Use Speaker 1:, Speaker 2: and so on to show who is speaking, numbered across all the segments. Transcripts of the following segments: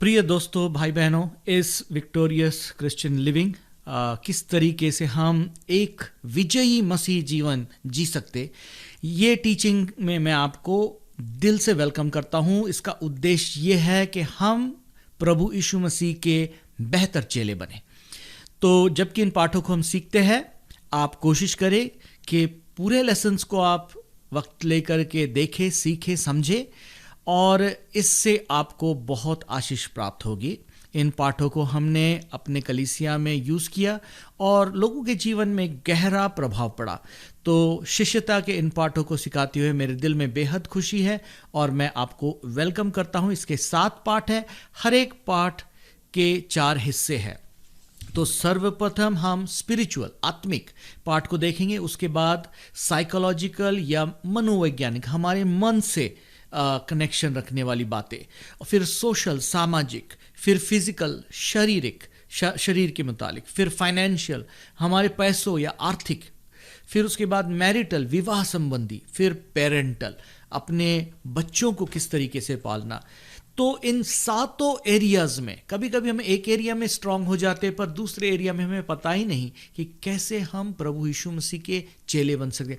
Speaker 1: प्रिय दोस्तों, भाई बहनों, इस विक्टोरियस क्रिश्चियन लिविंग किस तरीके से हम एक विजयी मसीह जीवन जी सकते, ये टीचिंग में मैं आपको दिल से वेलकम करता हूँ। इसका उद्देश्य ये है कि हम प्रभु यीशु मसीह के बेहतर चेले बने। तो जबकि इन पाठों को हम सीखते हैं, आप कोशिश करें कि पूरे लेसन्स को आप वक्त लेकर के देखें, सीखें, समझें और इससे आपको बहुत आशीष प्राप्त होगी। इन पाठों को हमने अपने कलीसिया में यूज़ किया और लोगों के जीवन में गहरा प्रभाव पड़ा। तो शिष्यता के इन पाठों को सिखाते हुए मेरे दिल में बेहद खुशी है और मैं आपको वेलकम करता हूँ। इसके 7 पाठ हैं, हर एक पाठ के 4 हिस्से हैं। तो सर्वप्रथम हम स्पिरिचुअल आत्मिक पाठ को देखेंगे, उसके बाद साइकोलॉजिकल या मनोवैज्ञानिक हमारे मन से कनेक्शन रखने वाली बातें, फिर सोशल सामाजिक, फिर फिजिकल शारीरिक शरीर के मुतालिक, फिर फाइनेंशियल हमारे पैसों या आर्थिक, फिर उसके बाद मैरिटल विवाह संबंधी, फिर पेरेंटल अपने बच्चों को किस तरीके से पालना। तो इन 7 एरियाज में कभी कभी हम एक एरिया में स्ट्रांग हो जाते हैं पर दूसरे एरिया में हमें पता ही नहीं कि कैसे हम प्रभु यीशु मसीह के चेले बन सके।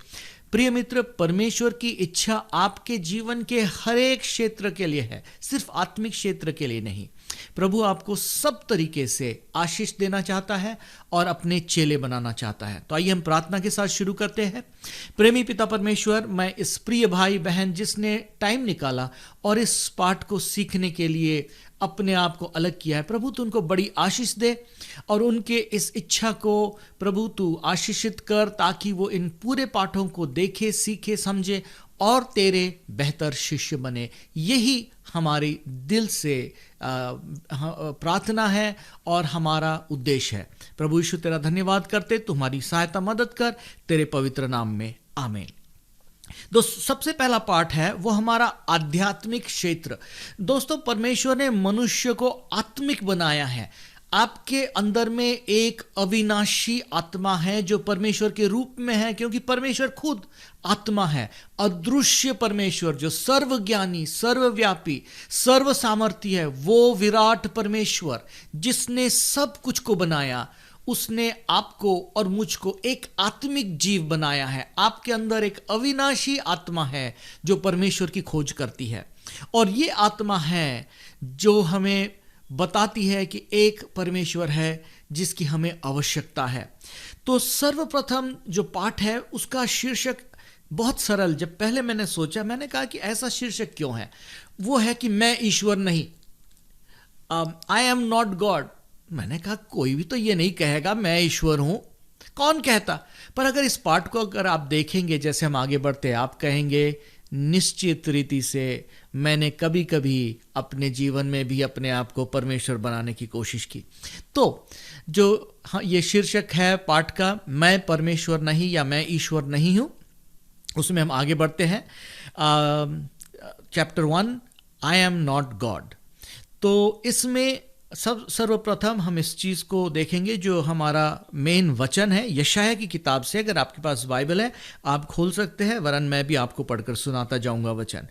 Speaker 1: प्रिय मित्र, परमेश्वर की इच्छा आपके जीवन के हर एक क्षेत्र के लिए है, सिर्फ आत्मिक क्षेत्र के लिए नहीं। प्रभु आपको सब तरीके से आशीष देना चाहता है और अपने चेले बनाना चाहता है। तो आइए हम प्रार्थना के साथ शुरू करते हैं। प्रेमी पिता परमेश्वर, मैं इस प्रिय भाई बहन जिसने टाइम निकाला और इस पाठ को सीखने के लिए अपने आप को अलग किया है, प्रभु तू उनको बड़ी आशीष दे और उनके इस इच्छा को प्रभु तू आशीषित कर, ताकि वो इन पूरे पाठों को देखे, सीखे, समझे और तेरे बेहतर शिष्य बने। यही हमारी दिल से प्रार्थना है और हमारा उद्देश्य है। प्रभु यीशु तेरा धन्यवाद करते, तुम्हारी सहायता मदद कर, तेरे पवित्र नाम में आमीन। दोस्तों, सबसे पहला पाठ है वो हमारा आध्यात्मिक क्षेत्र। दोस्तों, परमेश्वर ने मनुष्य को आत्मिक बनाया है। आपके अंदर में एक अविनाशी आत्मा है जो परमेश्वर के रूप में है, क्योंकि परमेश्वर खुद आत्मा है। अदृश्य परमेश्वर जो सर्वज्ञानी, सर्वव्यापी, सर्व सामर्थी है, वो विराट परमेश्वर जिसने सब कुछ को बनाया, उसने आपको और मुझको एक आत्मिक जीव बनाया है। आपके अंदर एक अविनाशी आत्मा है जो परमेश्वर की खोज करती है और ये आत्मा है जो हमें बताती है कि एक परमेश्वर है जिसकी हमें आवश्यकता है। तो सर्वप्रथम जो पाठ है उसका शीर्षक बहुत सरल, जब पहले मैंने सोचा, मैंने कहा कि ऐसा शीर्षक क्यों है, वो है कि मैं ईश्वर नहीं, आई एम नॉट गॉड। मैंने कहा कोई भी तो ये नहीं कहेगा मैं ईश्वर हूं, कौन कहता। पर अगर इस पाठ को अगर आप देखेंगे, जैसे हम आगे बढ़ते, आप कहेंगे निश्चित रीति से मैंने कभी कभी अपने जीवन में भी अपने आप को परमेश्वर बनाने की कोशिश की। तो जो ये शीर्षक है पाठ का, मैं परमेश्वर नहीं या मैं ईश्वर नहीं हूं, उसमें हम आगे बढ़ते हैं। Chapter 1, I am not God. तो इसमें सर्वप्रथम हम इस चीज को देखेंगे जो हमारा मेन वचन है यशायाह की किताब से। अगर आपके पास बाइबल है आप खोल सकते हैं, वरन मैं भी आपको पढ़कर सुनाता जाऊंगा वचन।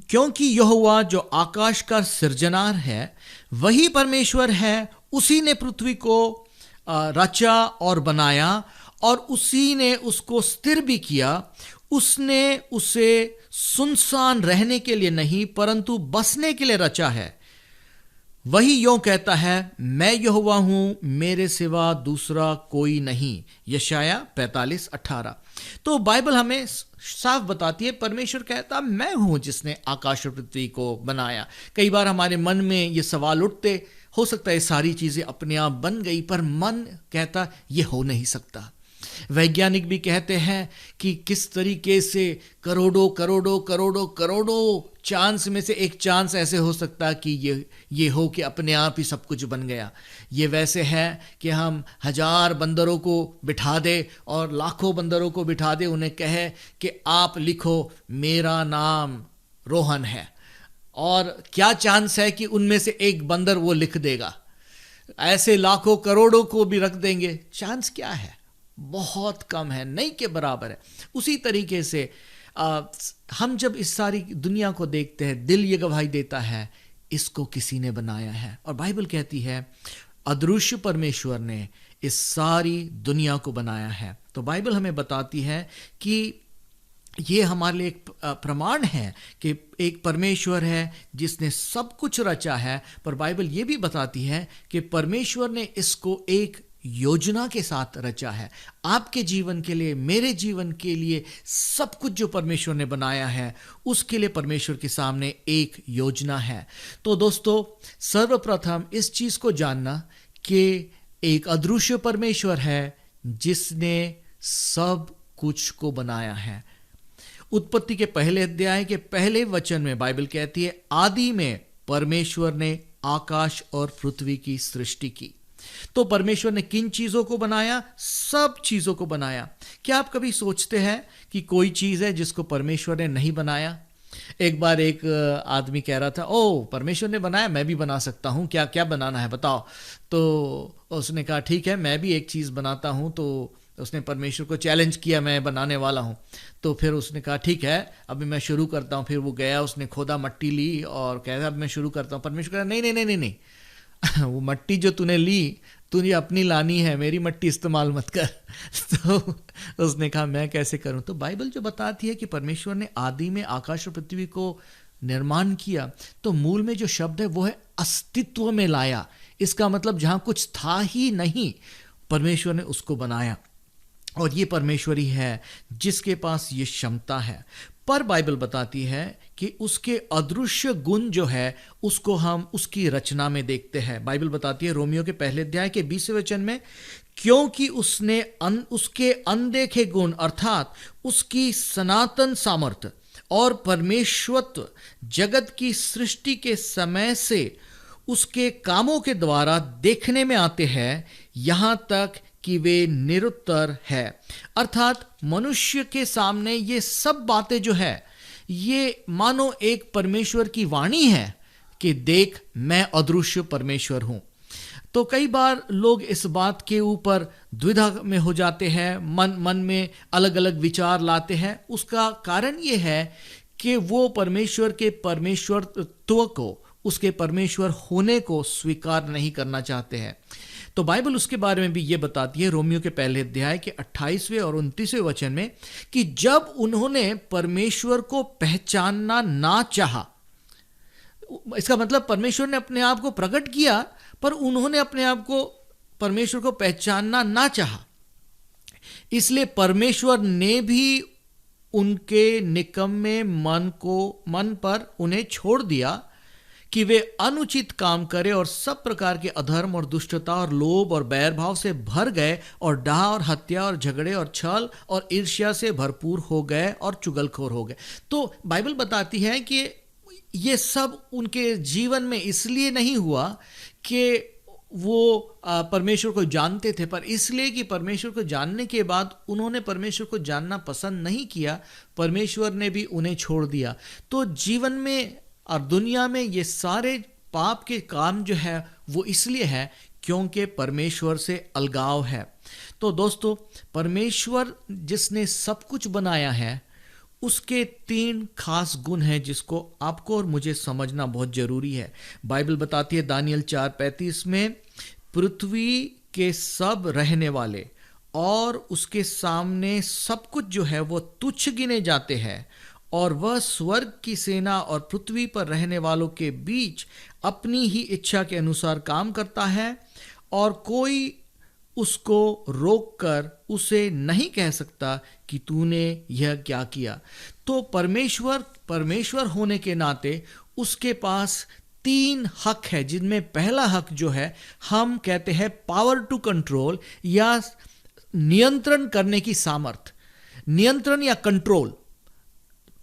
Speaker 1: क्योंकि यहोवा जो आकाश का सृजनार है वही परमेश्वर है, उसी ने पृथ्वी को रचा और बनाया और उसी ने उसको स्थिर भी किया। उसने उसे सुनसान रहने के लिए नहीं परंतु बसने के लिए रचा है। वही यों कहता है, मैं यहोवा हूं, मेरे सिवा दूसरा कोई नहीं। यशायाह 45:18। तो बाइबल हमें साफ बताती है, परमेश्वर कहता मैं हूं जिसने आकाश और पृथ्वी को बनाया। कई बार हमारे मन में ये सवाल उठते, हो सकता है सारी चीजें अपने आप बन गई, पर मन कहता ये हो नहीं सकता। वैज्ञानिक भी कहते हैं कि किस तरीके से करोड़ों करोड़ों करोड़ों करोड़ों चांस में से एक चांस ऐसे हो सकता है कि ये हो कि अपने आप ही सब कुछ बन गया। ये वैसे है कि हम 1000 बंदरों को बिठा दे और लाखों बंदरों को बिठा दे, उन्हें कहे कि आप लिखो मेरा नाम रोहन है, और क्या चांस है कि उनमें से एक बंदर वो लिख देगा। ऐसे लाखों करोड़ों को भी रख देंगे, चांस क्या है, बहुत कम है, नहीं के बराबर है। उसी तरीके से हम जब इस सारी दुनिया को देखते हैं, दिल ये गवाही देता है इसको किसी ने बनाया है। और बाइबल कहती है अदृश्य परमेश्वर ने इस सारी दुनिया को बनाया है। तो बाइबल हमें बताती है कि ये हमारे लिए एक प्रमाण है कि एक परमेश्वर है जिसने सब कुछ रचा है, पर बाइबल ये भी बताती है कि परमेश्वर ने इसको एक योजना के साथ रचा है। आपके जीवन के लिए, मेरे जीवन के लिए सब कुछ जो परमेश्वर ने बनाया है उसके लिए परमेश्वर के सामने एक योजना है। तो दोस्तों, सर्वप्रथम इस चीज को जानना कि एक अदृश्य परमेश्वर है जिसने सब कुछ को बनाया है। उत्पत्ति के पहले अध्याय के पहले वचन में बाइबल कहती है आदि में परमेश्वर ने आकाश और पृथ्वी की सृष्टि की। तो परमेश्वर ने किन चीजों को बनाया? सब चीजों को बनाया। क्या आप कभी सोचते हैं कि कोई चीज है जिसको परमेश्वर ने नहीं बनाया? एक बार एक आदमी कह रहा था, ओ परमेश्वर ने बनाया, मैं भी बना सकता हूं, क्या क्या बनाना है बताओ। तो उसने कहा ठीक है, मैं भी एक चीज बनाता हूं। तो उसने परमेश्वर को चैलेंज किया, मैं बनाने वाला हूं। तो फिर उसने कहा ठीक है, अभी मैं शुरू करता हूं। फिर वो गया, उसने खोदा, मट्टी ली और कह रहा अब मैं शुरू करता हूं। परमेश्वर कहा नहीं नहीं नहीं नहीं नहीं वो मट्टी जो तूने ली, तुझे अपनी लानी है, मेरी मट्टी इस्तेमाल मत कर। तो उसने कहा मैं कैसे करूं? तो बाइबल जो बताती है कि परमेश्वर ने आदि में आकाश और पृथ्वी को निर्माण किया, तो मूल में जो शब्द है वो है अस्तित्व में लाया। इसका मतलब जहां कुछ था ही नहीं, परमेश्वर ने उसको बनाया। और ये परमेश्वर ही है जिसके पास ये क्षमता है। पर बाइबल बताती है कि उसके अदृश्य गुण जो है उसको हम उसकी रचना में देखते हैं। बाइबल बताती है रोमियो के पहले अध्याय के 20वें वचन में, क्योंकि उसने उसके अनदेखे गुण अर्थात उसकी सनातन सामर्थ्य और परमेश्वरत्व जगत की सृष्टि के समय से उसके कामों के द्वारा देखने में आते हैं, यहां तक कि वे निरुत्तर है। अर्थात मनुष्य के सामने ये सब बातें जो है ये मानो एक परमेश्वर की वाणी है कि देख मैं अदृश्य परमेश्वर हूं। तो कई बार लोग इस बात के ऊपर द्विधा में हो जाते हैं, मन में अलग अलग विचार लाते हैं। उसका कारण ये है कि वो परमेश्वर के परमेश्वरत्व को, उसके परमेश्वर होने को स्वीकार नहीं करना चाहते हैं। तो बाइबल उसके बारे में भी ये बताती है रोमियो के पहले अध्याय के 28वें और 29वें वचन में कि जब उन्होंने परमेश्वर को पहचानना ना चाहा, इसका मतलब परमेश्वर ने अपने आप को प्रकट किया पर उन्होंने अपने आप को परमेश्वर को पहचानना ना चाहा, इसलिए परमेश्वर ने भी उनके निकम्मे मन पर उन्हें छोड़ दिया कि वे अनुचित काम करें और सब प्रकार के अधर्म और दुष्टता और लोभ और बैरभाव से भर गए और डाह और हत्या और झगड़े और छल और ईर्ष्या से भरपूर हो गए और चुगलखोर हो गए। तो बाइबल बताती है कि ये सब उनके जीवन में इसलिए नहीं हुआ कि वो परमेश्वर को जानते थे, पर इसलिए कि परमेश्वर को जानने के बाद उन्होंने परमेश्वर को जानना पसंद नहीं किया, परमेश्वर ने भी उन्हें छोड़ दिया। तो जीवन में और दुनिया में ये सारे पाप के काम जो है वो इसलिए है क्योंकि परमेश्वर से अलगाव है। तो दोस्तों, परमेश्वर जिसने सब कुछ बनाया है उसके 3 खास गुण हैं जिसको आपको और मुझे समझना बहुत जरूरी है। बाइबल बताती है दानियल 4:35 में, पृथ्वी के सब रहने वाले और उसके सामने सब कुछ जो है वो तुच्छ गिने जाते हैं और वह स्वर्ग की सेना और पृथ्वी पर रहने वालों के बीच अपनी ही इच्छा के अनुसार काम करता है और कोई उसको रोककर उसे नहीं कह सकता कि तूने यह क्या किया। तो परमेश्वर होने के नाते उसके पास 3 हक है, जिनमें पहला हक जो है हम कहते हैं पावर टू कंट्रोल या नियंत्रण करने की सामर्थ। नियंत्रण या कंट्रोल।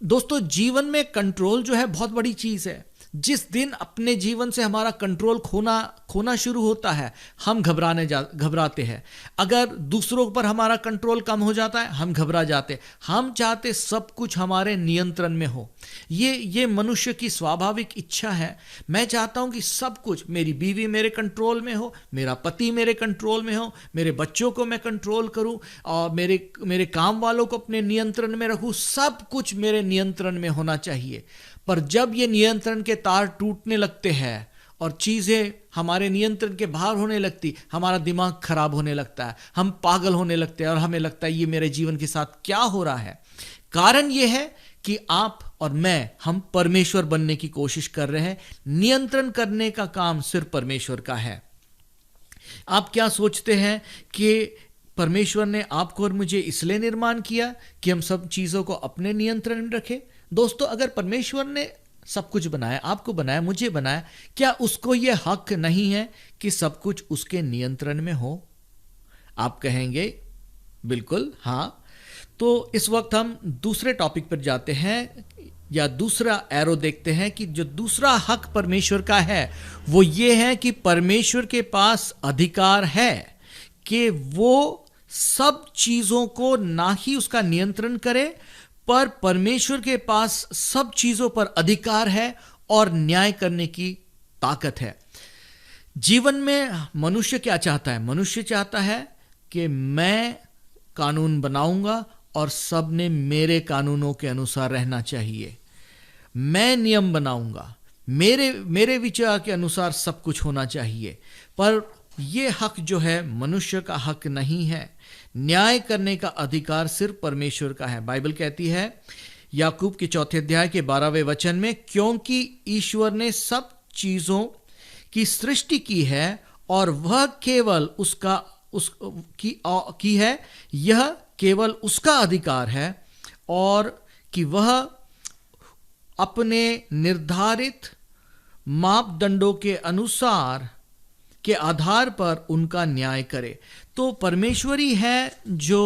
Speaker 1: दोस्तों, जीवन में कंट्रोल जो है बहुत बड़ी चीज है। जिस दिन अपने जीवन से हमारा कंट्रोल खोना शुरू होता है हम घबराते हैं। अगर दूसरों पर हमारा कंट्रोल कम हो जाता है हम घबरा जाते। हम चाहते सब कुछ हमारे नियंत्रण में हो। ये मनुष्य की स्वाभाविक इच्छा है। मैं चाहता हूं कि सब कुछ, मेरी बीवी मेरे कंट्रोल में हो, मेरा पति मेरे कंट्रोल में हो, मेरे बच्चों को मैं कंट्रोल करूं और मेरे काम वालों को अपने नियंत्रण में रखूं। सब कुछ मेरे नियंत्रण में होना चाहिए। पर जब ये नियंत्रण के तार टूटने लगते हैं और चीजें हमारे नियंत्रण के बाहर होने लगती, हमारा दिमाग खराब होने लगता है, हम पागल होने लगते हैं और हमें लगता है ये मेरे जीवन के साथ क्या हो रहा है। कारण ये है कि आप और मैं, हम परमेश्वर बनने की कोशिश कर रहे हैं। नियंत्रण करने का काम सिर्फ परमेश्वर का है। आप क्या सोचते हैं कि परमेश्वर ने आपको और मुझे इसलिए निर्माण किया कि हम सब चीजों को अपने नियंत्रण में रखें? दोस्तों, अगर परमेश्वर ने सब कुछ बनाया, आपको बनाया, मुझे बनाया, क्या उसको यह हक नहीं है कि सब कुछ उसके नियंत्रण में हो? आप कहेंगे बिल्कुल हाँ। तो इस वक्त हम दूसरे टॉपिक पर जाते हैं, या दूसरा एरो देखते हैं कि जो दूसरा हक परमेश्वर का है वो ये है कि परमेश्वर के पास अधिकार है कि वो सब चीजों को ना ही उसका नियंत्रण करे, पर परमेश्वर के पास सब चीजों पर अधिकार है और न्याय करने की ताकत है। जीवन में मनुष्य क्या चाहता है? मनुष्य चाहता है कि मैं कानून बनाऊंगा और सब ने मेरे कानूनों के अनुसार रहना चाहिए। मैं नियम बनाऊंगा, मेरे विचार के अनुसार सब कुछ होना चाहिए। पर यह हक जो है मनुष्य का हक नहीं है। न्याय करने का अधिकार सिर्फ परमेश्वर का है। बाइबल कहती है याकूब के 4 अध्याय के 12वें वचन में, क्योंकि ईश्वर ने सब चीजों की सृष्टि की है और वह केवल की है, यह केवल उसका अधिकार है, और कि वह अपने निर्धारित मापदंडों के अनुसार के आधार पर उनका न्याय करे। तो परमेश्वर ही है जो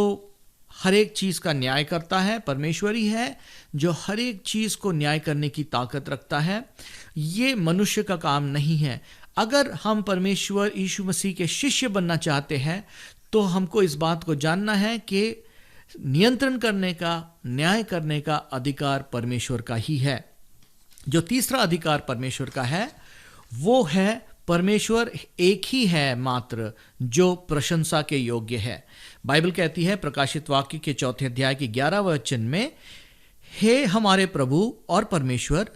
Speaker 1: हर एक चीज का न्याय करता है। परमेश्वर ही है जो हर एक चीज को न्याय करने की ताकत रखता है। ये मनुष्य का काम नहीं है। अगर हम परमेश्वर यीशु मसीह के शिष्य बनना चाहते हैं तो हमको इस बात को जानना है कि नियंत्रण करने का, न्याय करने का अधिकार परमेश्वर का ही है। जो तीसरा अधिकार परमेश्वर का है वो है, परमेश्वर एक ही है मात्र जो प्रशंसा के योग्य है। बाइबल कहती है प्रकाशित वाक्य के 4 अध्याय के 11 वचन में, हे हमारे प्रभु और परमेश्वर,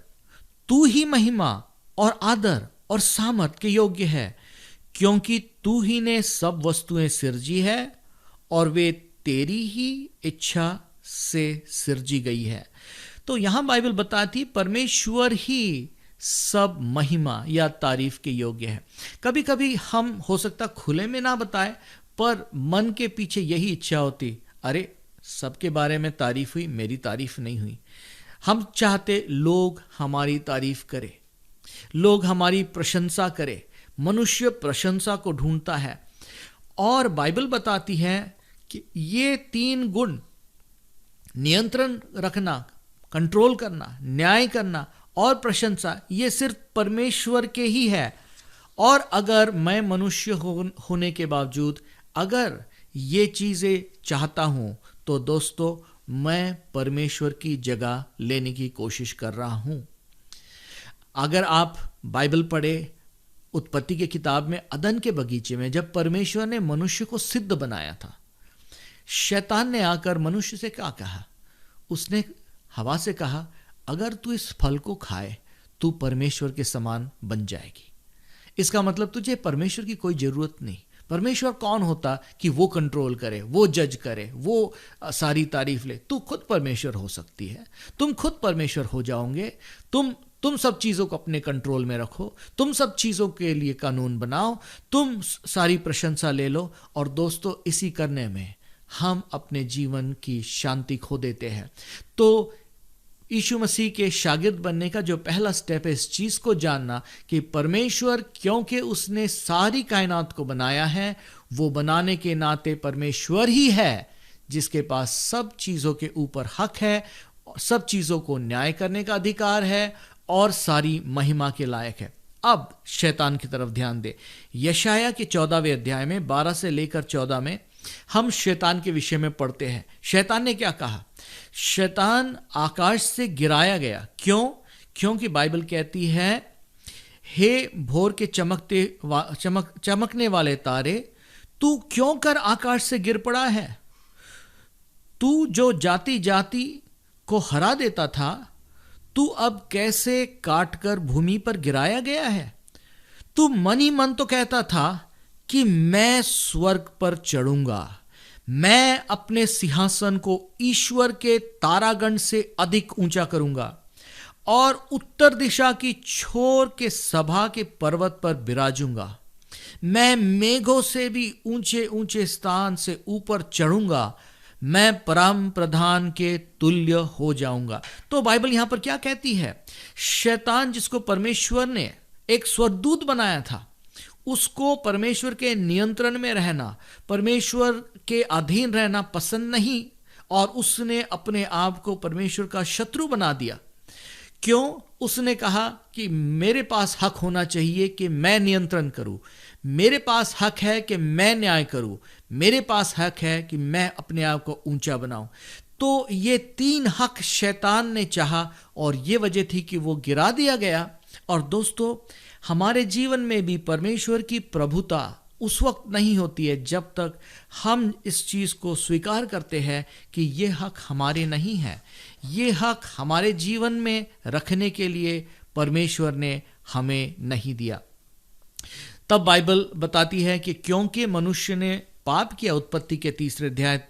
Speaker 1: तू ही महिमा और आदर और सामर्थ के योग्य है, क्योंकि तू ही ने सब वस्तुएं सिरजी है और वे तेरी ही इच्छा से सिरजी गई है। तो यहां बाइबल बताती परमेश्वर ही सब महिमा या तारीफ के योग्य है। कभी कभी हम हो सकता खुले में ना बताए, पर मन के पीछे यही इच्छा होती, अरे सबके बारे में तारीफ हुई, मेरी तारीफ नहीं हुई। हम चाहते लोग हमारी तारीफ करें, लोग हमारी प्रशंसा करें। मनुष्य प्रशंसा को ढूंढता है, और बाइबल बताती है कि ये 3 गुण, नियंत्रण रखना, कंट्रोल करना, न्याय करना और प्रशंसा, ये सिर्फ परमेश्वर के ही है। और अगर मैं मनुष्य होने के बावजूद अगर ये चीजें चाहता हूं तो दोस्तों मैं परमेश्वर की जगह लेने की कोशिश कर रहा हूं। अगर आप बाइबल पढ़े, उत्पत्ति की किताब में अदन के बगीचे में जब परमेश्वर ने मनुष्य को सिद्ध बनाया था, शैतान ने आकर मनुष्य से क्या कहा? उसने हवा से कहा, अगर तू इस फल को खाए तू परमेश्वर के समान बन जाएगी। इसका मतलब तुझे परमेश्वर की कोई जरूरत नहीं। परमेश्वर कौन होता कि वो कंट्रोल करे, वो जज करे, वो सारी तारीफ ले? तू खुद परमेश्वर हो सकती है। तुम खुद परमेश्वर हो जाओगे। तुम सब चीजों को अपने कंट्रोल में रखो, तुम सब चीजों के लिए कानून बनाओ, तुम सारी प्रशंसा ले लो। और दोस्तों, इसी करने में हम अपने जीवन की शांति खो देते हैं। तो यीशु मसीह के शागिर्द बनने का जो पहला स्टेप है इस चीज को जानना कि परमेश्वर, क्योंकि उसने सारी कायनात को बनाया है, वो बनाने के नाते परमेश्वर ही है जिसके पास सब चीजों के ऊपर हक है, सब चीजों को न्याय करने का अधिकार है और सारी महिमा के लायक है। अब शैतान की तरफ ध्यान दे। यशाया के 14वें अध्याय में 12 से लेकर 14 में हम शैतान के विषय में पढ़ते हैं। शैतान ने क्या कहा? शैतान आकाश से गिराया गया। क्यों? क्योंकि बाइबल कहती है, हे भोर के चमकने वाले तारे, तू क्यों कर आकाश से गिर पड़ा है? तू जो जाति जाति को हरा देता था, तू अब कैसे काटकर भूमि पर गिराया गया है। तू मन ही मन तो कहता था कि मैं स्वर्ग पर चढ़ूंगा, मैं अपने सिंहासन को ईश्वर के तारागण से अधिक ऊंचा करूंगा और उत्तर दिशा की छोर के सभा के पर्वत पर विराजूंगा। मैं मेघों से भी ऊंचे ऊंचे स्थान से ऊपर चढ़ूंगा, मैं परम प्रधान के तुल्य हो जाऊंगा। तो बाइबल यहां पर क्या कहती है? शैतान, जिसको परमेश्वर ने एक स्वर्गदूत बनाया था, उसको परमेश्वर के नियंत्रण में रहना, परमेश्वर के अधीन रहना पसंद नहीं, और उसने अपने आप को परमेश्वर का शत्रु बना दिया। क्यों? उसने कहा कि मेरे पास हक होना चाहिए कि मैं नियंत्रण करूं, मेरे पास हक है कि मैं न्याय करूं, मेरे पास हक है कि मैं अपने आप को ऊंचा बनाऊं। तो ये तीन हक शैतान ने चाहा और ये वजह थी कि वो गिरा दिया गया। और दोस्तों, हमारे जीवन में भी परमेश्वर की प्रभुता उस वक्त नहीं होती है जब तक हम इस चीज को स्वीकार करते हैं कि ये हक हमारे नहीं है, ये हक हमारे जीवन में रखने के लिए परमेश्वर ने हमें नहीं दिया। तब बाइबल बताती है कि क्योंकि मनुष्य ने पाप किया, उत्पत्ति के 3 अध्याय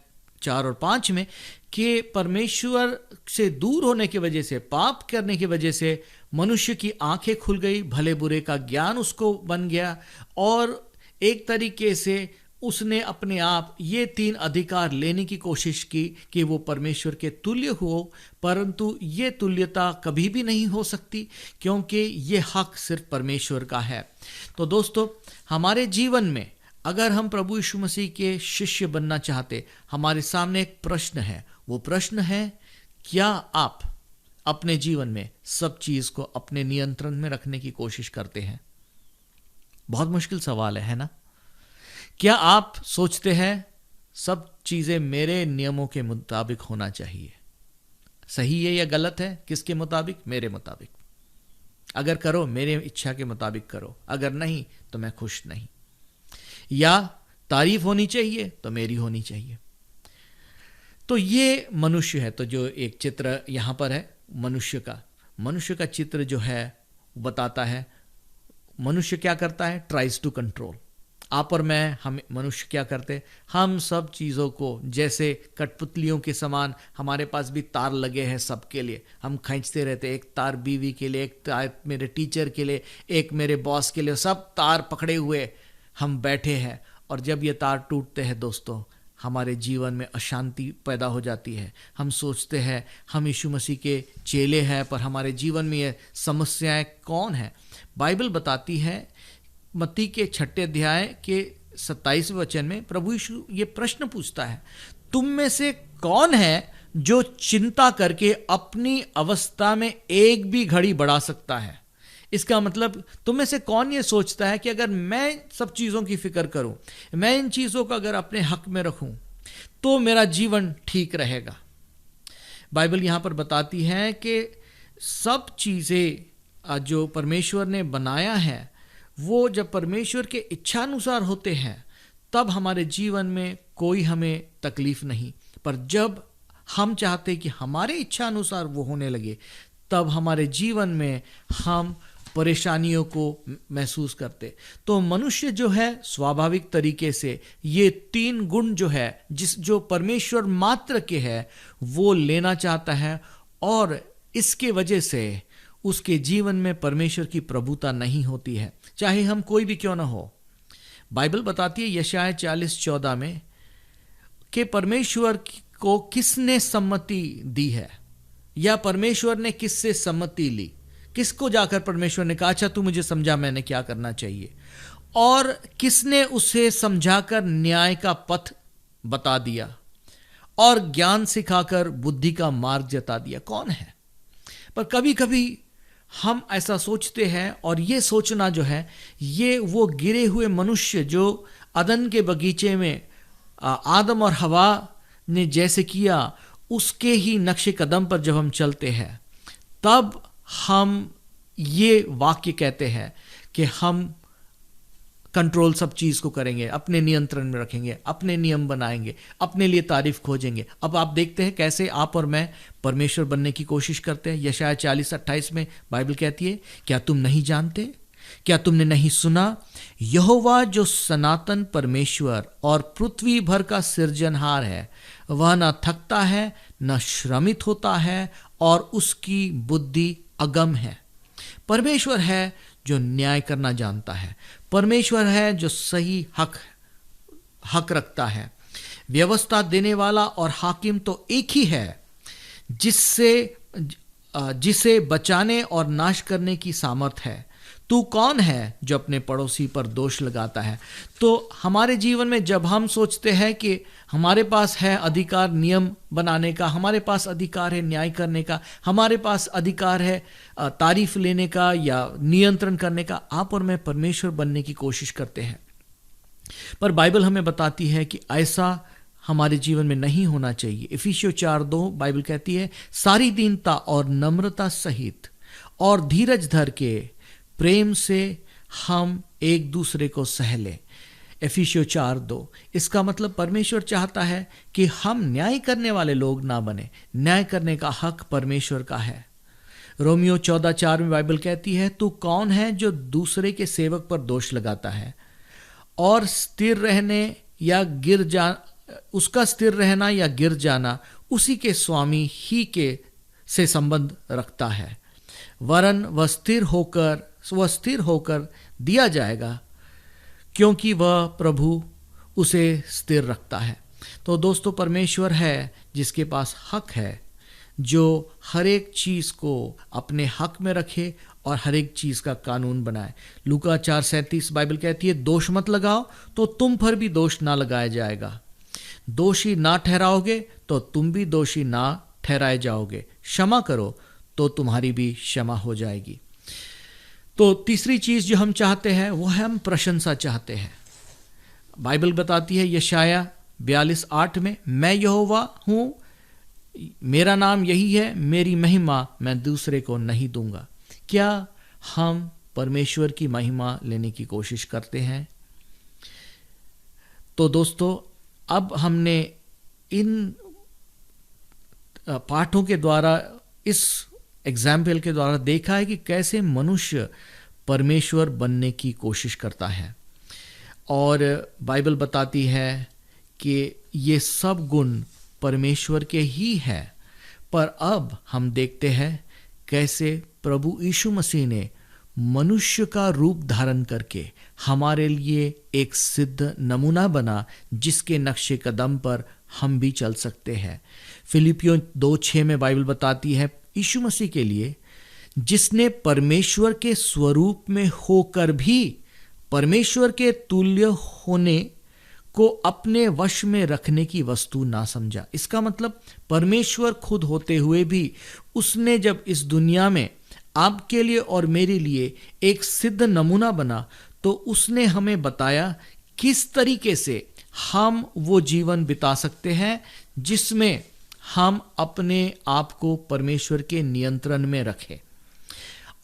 Speaker 1: 4 और 5 में, कि परमेश्वर से दूर होने की वजह से, पाप करने की वजह से मनुष्य की आंखें खुल गई, भले बुरे का ज्ञान उसको बन गया, और एक तरीके से उसने अपने आप ये 3 अधिकार लेने की कोशिश की कि वो परमेश्वर के तुल्य हो, परंतु ये तुल्यता कभी भी नहीं हो सकती क्योंकि ये हक सिर्फ परमेश्वर का है। तो दोस्तों, हमारे जीवन में अगर हम प्रभु यीशु मसीह के शिष्य बनना चाहते, हमारे सामने एक प्रश्न है। वो प्रश्न है, क्या आप अपने जीवन में सब चीज को अपने नियंत्रण में रखने की कोशिश करते हैं? बहुत मुश्किल सवाल है ना? क्या आप सोचते हैं सब चीजें मेरे नियमों के मुताबिक होना चाहिए? सही है या गलत है? किसके मुताबिक? मेरे मुताबिक। अगर करो मेरे इच्छा के मुताबिक करो, अगर नहीं तो मैं खुश नहीं। या तारीफ होनी चाहिए तो मेरी होनी चाहिए। तो ये मनुष्य है। तो जो एक चित्र यहां पर है मनुष्य का चित्र जो है बताता है मनुष्य क्या करता है? Tries to control. आप और मैं, हम मनुष्य क्या करते? हम सब चीज़ों को जैसे कठपुतलियों के समान, हमारे पास भी तार लगे हैं सबके लिए, हम खींचते रहते। एक तार बीवी के लिए, एक तार मेरे टीचर के लिए, एक मेरे बॉस के लिए, सब तार पकड़े हुए हम बैठे हैं। और जब ये तार टूटते हैं दोस्तों, हमारे जीवन में अशांति पैदा हो जाती है। हम सोचते हैं हम यीशु मसीह के चेले हैं, पर हमारे जीवन में ये समस्याएं कौन है? बाइबल बताती है मत्ती के 6 अध्याय के 27वें वचन में प्रभु यीशु ये प्रश्न पूछता है, तुम में से कौन है जो चिंता करके अपनी अवस्था में एक भी घड़ी बढ़ा सकता है? इसका मतलब, तुम में से कौन ये सोचता है कि अगर मैं सब चीजों की फिक्र करूं, मैं इन चीजों को अगर अपने हक में रखूं, तो मेरा जीवन ठीक रहेगा। बाइबल यहां पर बताती है कि सब चीजें जो परमेश्वर ने बनाया है, वो जब परमेश्वर के इच्छानुसार होते हैं, तब हमारे जीवन में कोई हमें तकलीफ नहीं। पर जब हम चाहते कि हमारे इच्छानुसार वो होने लगे, तब हमारे जीवन में हम परेशानियों को महसूस करते। तो मनुष्य जो है स्वाभाविक तरीके से ये 3 गुण जो है, जो परमेश्वर मात्र के है, वो लेना चाहता है, और इसके वजह से उसके जीवन में परमेश्वर की प्रभुता नहीं होती है, चाहे हम कोई भी क्यों ना हो। बाइबल बताती है यशायाह 40:14 में कि परमेश्वर को किसने सम्मति दी है, या परमेश्वर ने किससे सम्मति ली? किसको जाकर परमेश्वर ने कहा, अच्छा तू मुझे समझा मैंने क्या करना चाहिए? और किसने उसे समझाकर न्याय का पथ बता दिया और ज्ञान सिखाकर बुद्धि का मार्ग जता दिया? कौन है? पर कभी कभी हम ऐसा सोचते हैं, और ये सोचना जो है, ये वो गिरे हुए मनुष्य जो अदन के बगीचे में आदम और हवा ने जैसे किया, उसके ही नक्शे कदम पर जब हम चलते हैं, तब हम ये वाक्य कहते हैं कि हम कंट्रोल सब चीज को करेंगे, अपने नियंत्रण में रखेंगे, अपने नियम बनाएंगे, अपने लिए तारीफ खोजेंगे। अब आप देखते हैं कैसे आप और मैं परमेश्वर बनने की कोशिश करते हैं। यशायाह 40:28 में बाइबल कहती है, क्या तुम नहीं जानते, क्या तुमने नहीं सुना, यहोवा जो सनातन परमेश्वर और पृथ्वी भर का सृजनहार है, वह न थकता है न श्रमित होता है और उसकी बुद्धि अगम है। परमेश्वर है जो न्याय करना जानता है, परमेश्वर है जो सही हक रखता है। व्यवस्था देने वाला और हाकिम तो एक ही है, जिसे बचाने और नाश करने की सामर्थ है। तू कौन है जो अपने पड़ोसी पर दोष लगाता है? तो हमारे जीवन में जब हम सोचते हैं कि हमारे पास है अधिकार नियम बनाने का, हमारे पास अधिकार है न्याय करने का, हमारे पास अधिकार है तारीफ लेने का या नियंत्रण करने का, आप और मैं परमेश्वर बनने की कोशिश करते हैं। पर बाइबल हमें बताती है कि ऐसा हमारे जीवन में नहीं होना चाहिए। इफिसियों 4:2 बाइबल कहती है, सारी दीनता और नम्रता सहित और धीरज धर के प्रेम से हम एक दूसरे को सह लें। इफिसियों 4:2। इसका मतलब परमेश्वर चाहता है कि हम न्याय करने वाले लोग ना बने, न्याय करने का हक परमेश्वर का है। रोमियो 14:4 में बाइबल कहती है, तू कौन है जो दूसरे के सेवक पर दोष लगाता है और स्थिर रहने या उसका स्थिर रहना या गिर जाना उसी के स्वामी ही के से संबंध रखता है, वरन वह स्थिर होकर दिया जाएगा, क्योंकि वह प्रभु उसे स्थिर रखता है। तो दोस्तों, परमेश्वर है जिसके पास हक है, जो हर एक चीज को अपने हक में रखे और हर एक चीज का कानून बनाए। लूका 4:37 बाइबल कहती है, दोष मत लगाओ तो तुम पर भी दोष ना लगाया जाएगा, दोषी ना ठहराओगे तो तुम भी दोषी ना ठहराए जाओगे, क्षमा करो तो तुम्हारी भी क्षमा हो जाएगी। तो तीसरी चीज जो हम चाहते हैं वो है हम प्रशंसा चाहते हैं। बाइबल बताती है यशायाह 42:8 में, मैं यहोवा हूं, मेरा नाम यही है, मेरी महिमा मैं दूसरे को नहीं दूंगा। क्या हम परमेश्वर की महिमा लेने की कोशिश करते हैं? तो दोस्तों, अब हमने इन पाठों के द्वारा, इस एग्जाम्पल के द्वारा देखा है कि कैसे मनुष्य परमेश्वर बनने की कोशिश करता है। और बाइबल बताती है कि ये सब गुण परमेश्वर के ही है। पर अब हम देखते हैं कैसे प्रभु यीशु मसीह ने मनुष्य का रूप धारण करके हमारे लिए एक सिद्ध नमूना बना, जिसके नक्शे कदम पर हम भी चल सकते हैं। फिलिपियों 2:6 में बाइबल बताती है, यीशु मसीह के लिए, जिसने परमेश्वर के स्वरूप में होकर भी परमेश्वर के तुल्य होने को अपने वश में रखने की वस्तु ना समझा। इसका मतलब परमेश्वर खुद होते हुए भी उसने जब इस दुनिया में आपके लिए और मेरे लिए एक सिद्ध नमूना बना, तो उसने हमें बताया किस तरीके से हम वो जीवन बिता सकते हैं जिसमें हम अपने आप को परमेश्वर के नियंत्रण में रखें।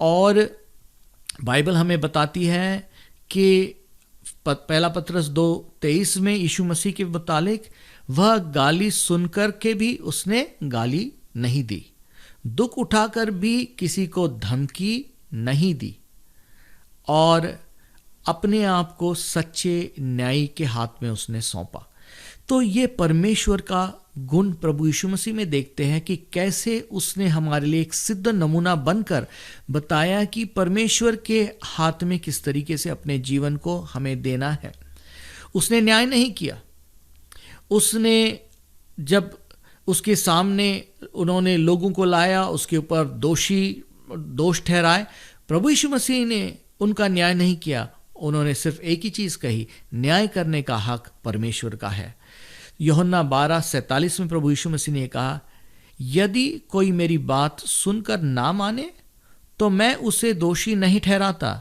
Speaker 1: और बाइबल हमें बताती है कि पहला पत्रस 2:23 में यीशु मसीह के मुतालिक, वह गाली सुनकर के भी उसने गाली नहीं दी, दुख उठाकर भी किसी को धमकी नहीं दी, और अपने आप को सच्चे न्यायी के हाथ में उसने सौंपा। तो ये परमेश्वर का गुण प्रभु यीशु मसीह में देखते हैं कि कैसे उसने हमारे लिए एक सिद्ध नमूना बनकर बताया कि परमेश्वर के हाथ में किस तरीके से अपने जीवन को हमें देना है। उसने न्याय नहीं किया। उसने जब उसके सामने उन्होंने लोगों को लाया, उसके ऊपर दोष ठहराए, प्रभु यीशु मसीह ने उनका न्याय नहीं किया। उन्होंने सिर्फ एक ही चीज कही, न्याय करने का हक परमेश्वर का है। यूहन्ना 12:47 में प्रभु यीशु मसीह ने कहा, यदि कोई मेरी बात सुनकर ना माने तो मैं उसे दोषी नहीं ठहराता,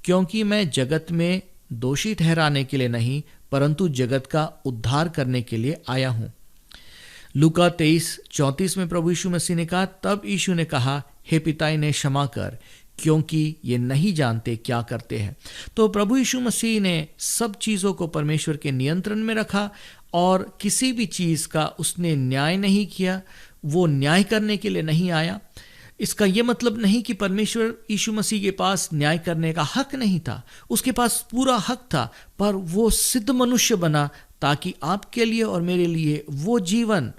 Speaker 1: क्योंकि मैं जगत में दोषी ठहराने के लिए नहीं, परंतु जगत का उद्धार करने के लिए आया हूं। लूका 23:34 में प्रभु यीशु मसीह ने कहा, तब यीशु ने कहा, हे पिता, इन्हें क्षमा कर, क्योंकि ये नहीं जानते क्या करते हैं। तो प्रभु यीशु मसीह ने सब चीज़ों को परमेश्वर के नियंत्रण में रखा और किसी भी चीज़ का उसने न्याय नहीं किया। वो न्याय करने के लिए नहीं आया। इसका यह मतलब नहीं कि परमेश्वर यीशु मसीह के पास न्याय करने का हक नहीं था, उसके पास पूरा हक था, पर वो सिद्ध मनुष्य बना ताकि आपके लिए और मेरे लिए वो जीवन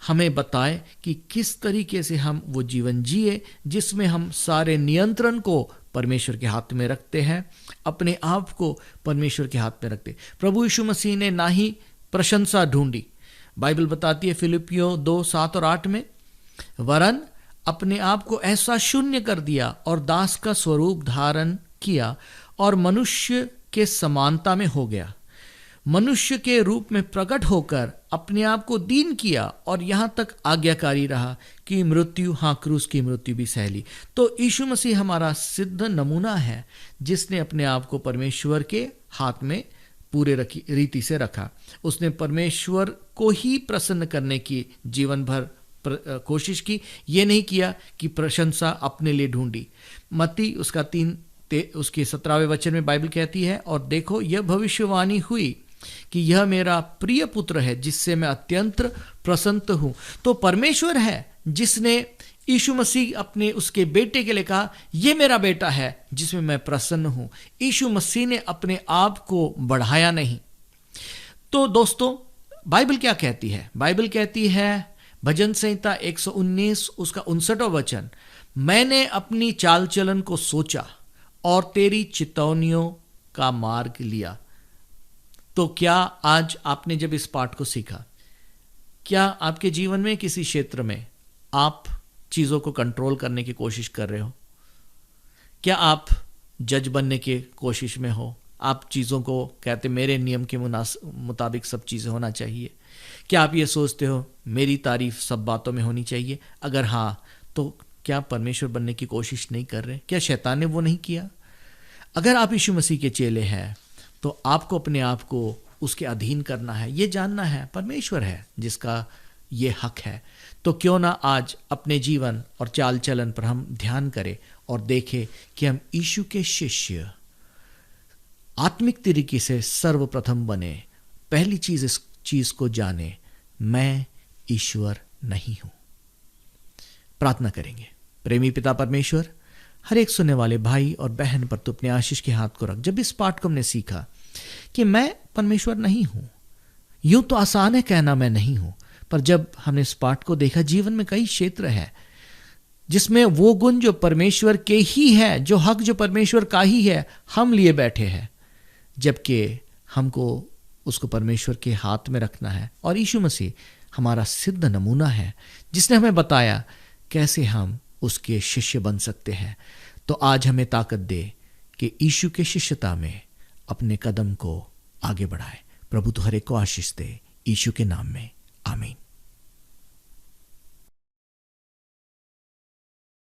Speaker 1: हमें बताए कि किस तरीके से हम वो जीवन जिए जिसमें हम सारे नियंत्रण को परमेश्वर के हाथ में रखते हैं, अपने आप को परमेश्वर के हाथ में रखते। प्रभु यीशु मसीह ने ना ही प्रशंसा ढूंढी, बाइबल बताती है फिलिपियों 2:7 और 8 में, वरन अपने आप को ऐसा शून्य कर दिया और दास का स्वरूप धारण किया और मनुष्य के समानता में हो गया। मनुष्य के रूप में प्रकट होकर अपने आप को दीन किया और यहाँ तक आज्ञाकारी रहा कि मृत्यु, क्रूस की मृत्यु भी सह ली। तो यीशु मसीह हमारा सिद्ध नमूना है जिसने अपने आप को परमेश्वर के हाथ में पूरे रीति से रखा। उसने परमेश्वर को ही प्रसन्न करने की जीवन भर कोशिश की, ये नहीं किया कि प्रशंसा अपने लिए ढूंढी। मत्ती उसके 17वें वचन में बाइबल कहती है, और देखो यह भविष्यवाणी हुई कि यह मेरा प्रिय पुत्र है जिससे मैं अत्यंत प्रसन्न हूं। तो परमेश्वर है जिसने यीशु मसीह अपने उसके बेटे के लिए कहा, यह मेरा बेटा है जिसमें मैं प्रसन्न हूं। यीशु मसीह ने अपने आप को बढ़ाया नहीं। तो दोस्तों, बाइबल क्या कहती है? बाइबल कहती है भजन संहिता 119 उसका 59वां वचन, मैंने अपनी चाल चलन को सोचा और तेरी चितौनियों का मार्ग लिया। तो क्या आज आपने जब इस पाठ को सीखा, क्या आपके जीवन में किसी क्षेत्र में आप चीज़ों को कंट्रोल करने की कोशिश कर रहे हो? क्या आप जज बनने की कोशिश में हो? आप चीज़ों को कहते मेरे नियम के मुताबिक सब चीज़ें होना चाहिए। क्या आप ये सोचते हो मेरी तारीफ सब बातों में होनी चाहिए? अगर हाँ, तो क्या परमेश्वर बनने की कोशिश नहीं कर रहे? क्या शैतान ने वो नहीं किया? अगर आप यीशु मसीह के चेले हैं तो आपको अपने आप को उसके अधीन करना है, ये जानना है परमेश्वर है जिसका ये हक है। तो क्यों ना आज अपने जीवन और चाल चलन पर हम ध्यान करें और देखें कि हम यीशु के शिष्य आत्मिक तरीके से सर्वप्रथम बने। पहली चीज इस चीज को जाने, मैं ईश्वर नहीं हूं। प्रार्थना करेंगे। प्रेमी पिता परमेश्वर, हर एक सुनने वाले भाई और बहन पर तू अपने आशीष के हाथ को रख। जब इस पाठ को हमने सीखा कि मैं परमेश्वर नहीं हूं, यूं तो आसान है कहना मैं नहीं हूं, पर जब हमने इस पाठ को देखा, जीवन में कई क्षेत्र है जिसमें वो गुण जो परमेश्वर के ही है, जो हक जो परमेश्वर का ही है, हम लिए बैठे हैं, जबकि हमको उसको परमेश्वर के हाथ में रखना है। और यीशु मसीह हमारा सिद्ध नमूना है जिसने हमें बताया कैसे हम उसके शिष्य बन सकते हैं। तो आज हमें ताकत दे कि यीशु के शिष्यता में अपने कदम को आगे बढ़ाए। प्रभु तो हर एक को आशीष दे, यीशु के नाम में, आमीन।